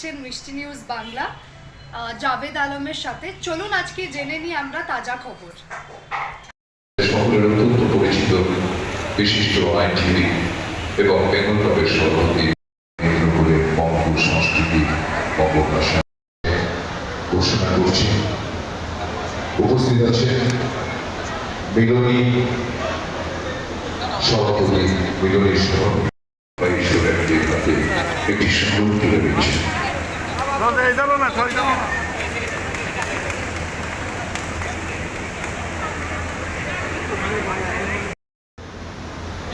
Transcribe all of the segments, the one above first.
দেখছেন মিষ্টি নিউজ বাংলা জাভেদ আলমের সাথে। চলুন আজকে জেনে নিই আমরা তাজা খবর। সকলের অত্যন্ত পরিচিত বিশিষ্ট আইনজীবী এবং বেঙ্গল ক্লাবের সভাপতি করে বঙ্গ সংস্কৃতি অবকাশা ঘোষণা করছি। উপস্থিত আছেন মিলনী সভাপতি, মিলনী সভাপতি একটি সুন্দর তুলে দিচ্ছেন।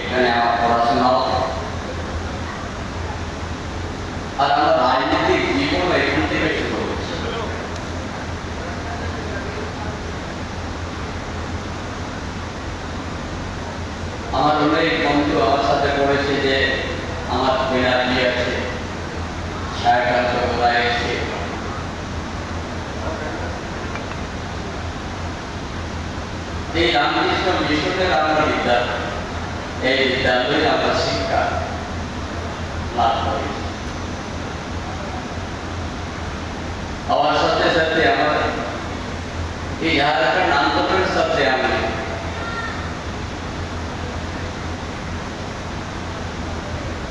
এখানে আমার পড়াশোনা আর আমার রাজনৈতিক জীবন এখান থেকে শুরু হচ্ছে। আমার অনেক বন্ধু আমার সাথে পড়েছে, যে আমার বেনারি আছে, সায়কাল চৌধুরায় আছে, এই রামকৃষ্ণ মিশনের আমরা বিদ্যালয়, এই বিদ্যালয়ে আমরা শিক্ষা লাভ করেছি। আমার সাথে সাথে আমার এই ঝাড়খণ্ড আন্দোলনের সাথে আমি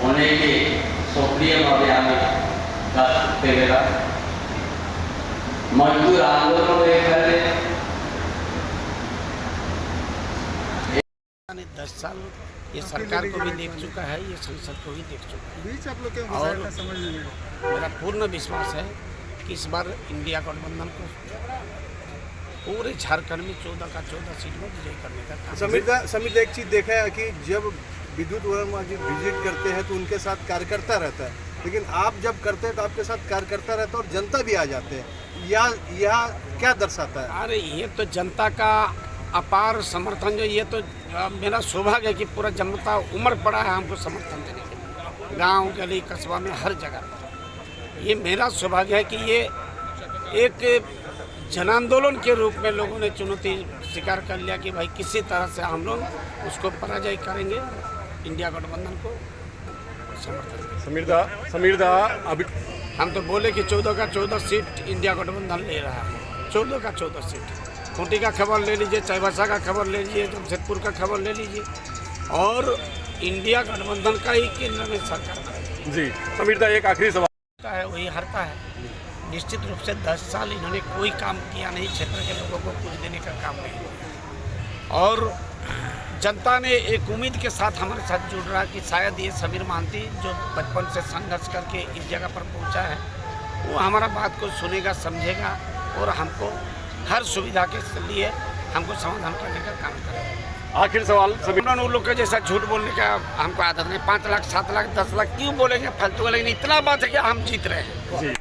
অনেকে সক্রিয়ভাবে আমি কাজ করতে গেলাম। মজদুর আন্দোলন এখানে 10 साल ये सरकार को भी देख चुका है, ये संसद को भी देख चुका है और मेरा पूर्ण विश्वास है कि इस बार इंडिया गठबंधन को पूरे झारखंड में 14 का 14 सीट में विजय करने का काम। समीर एक चीज़ देखा है कि जब विद्युत वर्मा जी विजिट करते हैं तो उनके साथ कार्यकर्ता रहता है, लेकिन आप जब करते हैं तो आपके साथ कार्यकर्ता रहता है और जनता भी आ जाते हैं। यह क्या दर्शाता है? अरे ये तो जनता का अपार समर्थन, जो ये तो मेरा सौभाग्य है कि पूरा जनता उमड़ पड़ा है हमको समर्थन देने के लिए, गांव गली कस्बा में हर जगह। ये मेरा सौभाग्य है कि ये एक जन आंदोलन के रूप में लोगों ने चुनौती स्वीकार कर लिया कि भाई किसी तरह से हम लोग उसको पराजय करेंगे, इंडिया गठबंधन को समर्थन। समीर दा अभी हम तो बोले कि 14 का 14 सीट इंडिया गठबंधन ले रहा है, 14 का 14 सीट। खूंटी का खबर ले लीजिए, चाईबासा का खबर ले लीजिए, जमशेदपुर का खबर ले लीजिए, और इंडिया गठबंधन का ही केंद्र में सरकार करेगी। जी समीर दा एक आखिरी सवाल है, वही हारता है। निश्चित रूप से 10 साल इन्होंने कोई काम किया नहीं, क्षेत्र के लोगों को कुछ देने का काम नहीं, और जनता ने एक उम्मीद के साथ हमारे साथ जुड़ रहा कि शायद ये समीर महांती जो बचपन से संघर्ष करके इस जगह पर पहुंचा है, वो हमारा बात को सुनेगा, समझेगा और हमको हर सुविधा के लिए हमको समाधान करने का काम करेगा। आखिर सवाल समीर, उन लोग के जैसा झूठ बोलने का हमको आदत नहीं। 5 लाख 7 लाख 10 लाख क्यों बोलेंगे फालतू का, लेकिन इतना बात है कि हम जीत रहे हैं। जी